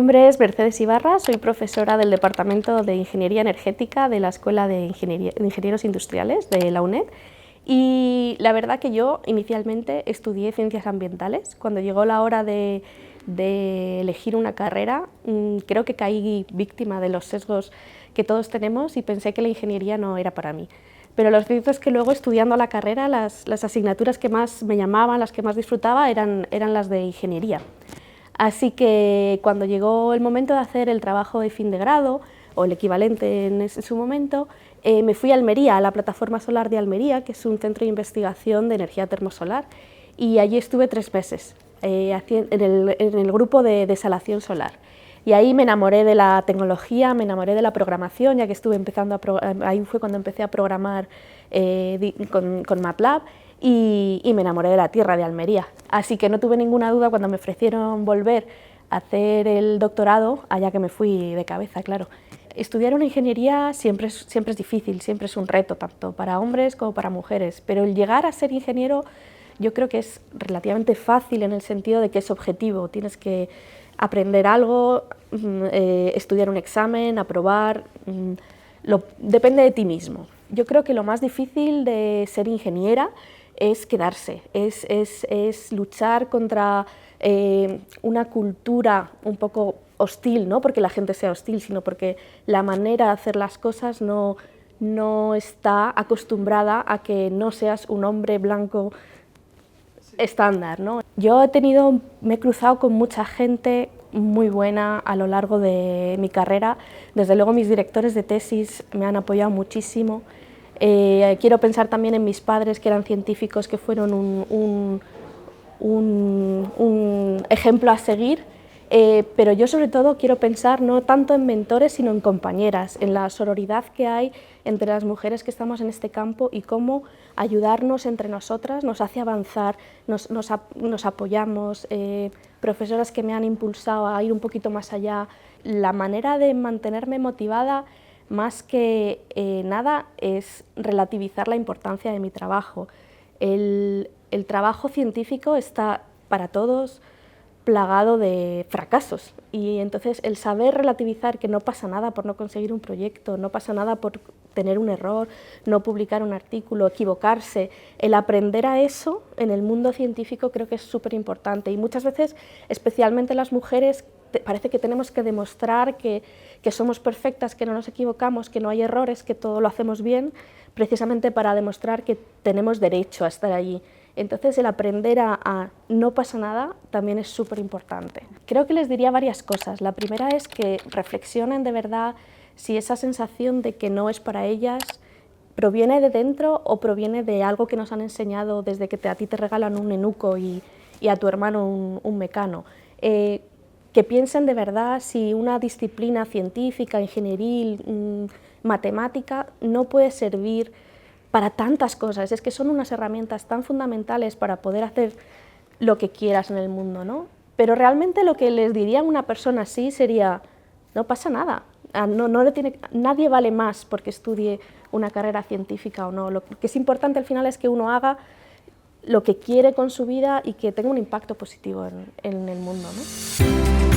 nombre es Mercedes Ibarra, soy profesora del Departamento de Ingeniería Energética de la Escuela de Ingenieros Industriales de la UNED. Y la verdad que yo inicialmente estudié Ciencias Ambientales. Cuando llegó la hora de elegir una carrera, creo que caí víctima de los sesgos que todos tenemos y pensé que la ingeniería no era para mí. Pero lo cierto es que luego, estudiando la carrera, las asignaturas que más me llamaban, las que más disfrutaba, eran las de ingeniería. Así que cuando llegó el momento de hacer el trabajo de fin de grado, o el equivalente en su momento, me fui a Almería, a la Plataforma Solar de Almería, que es un centro de investigación de energía termosolar, y allí estuve 3 meses en el grupo de desalación solar. Y ahí me enamoré de la tecnología, me enamoré de la programación, ya que estuve ahí fue cuando empecé a programar con MATLAB, y me enamoré de la tierra de Almería. Así que no tuve ninguna duda cuando me ofrecieron volver a hacer el doctorado, allá que me fui de cabeza, claro. Estudiar una ingeniería siempre es difícil, siempre es un reto, tanto para hombres como para mujeres, pero el llegar a ser ingeniero yo creo que es relativamente fácil en el sentido de que es objetivo, tienes que aprender algo, estudiar un examen, aprobar, depende de ti mismo. Yo creo que lo más difícil de ser ingeniera es quedarse, es luchar contra una cultura un poco hostil, no porque la gente sea hostil, sino porque la manera de hacer las cosas no está acostumbrada a que no seas un hombre blanco estándar, ¿no? Me he cruzado con mucha gente muy buena a lo largo de mi carrera. Desde luego mis directores de tesis me han apoyado muchísimo. Quiero pensar también en mis padres, que eran científicos, que fueron un ejemplo a seguir, pero yo sobre todo quiero pensar no tanto en mentores, sino en compañeras, en la sororidad que hay entre las mujeres que estamos en este campo y cómo ayudarnos entre nosotras nos hace avanzar, nos apoyamos, profesoras que me han impulsado a ir un poquito más allá. La manera de mantenerme motivada, más que nada, es relativizar la importancia de mi trabajo. El trabajo científico está para todos plagado de fracasos, y entonces el saber relativizar que no pasa nada por no conseguir un proyecto, no pasa nada por tener un error, no publicar un artículo, equivocarse, el aprender a eso en el mundo científico creo que es súper importante, y muchas veces, especialmente las mujeres, parece que tenemos que demostrar que somos perfectas, que no nos equivocamos, que no hay errores, que todo lo hacemos bien, precisamente para demostrar que tenemos derecho a estar allí. Entonces el aprender a no pasa nada también es súper importante. Creo que les diría varias cosas. La primera es que reflexionen de verdad si esa sensación de que no es para ellas proviene de dentro o proviene de algo que nos han enseñado desde que a ti te regalan un enuco y a tu hermano un mecano. Que piensen de verdad si una disciplina científica, ingenieril, matemática no puede servir para tantas cosas. Es que son unas herramientas tan fundamentales para poder hacer lo que quieras en el mundo, ¿no? Pero realmente lo que les diría a una persona así sería, no pasa nada, nadie vale más porque estudie una carrera científica o no. Lo que es importante al final es que uno haga lo que quiere con su vida y que tenga un impacto positivo en el mundo, ¿no?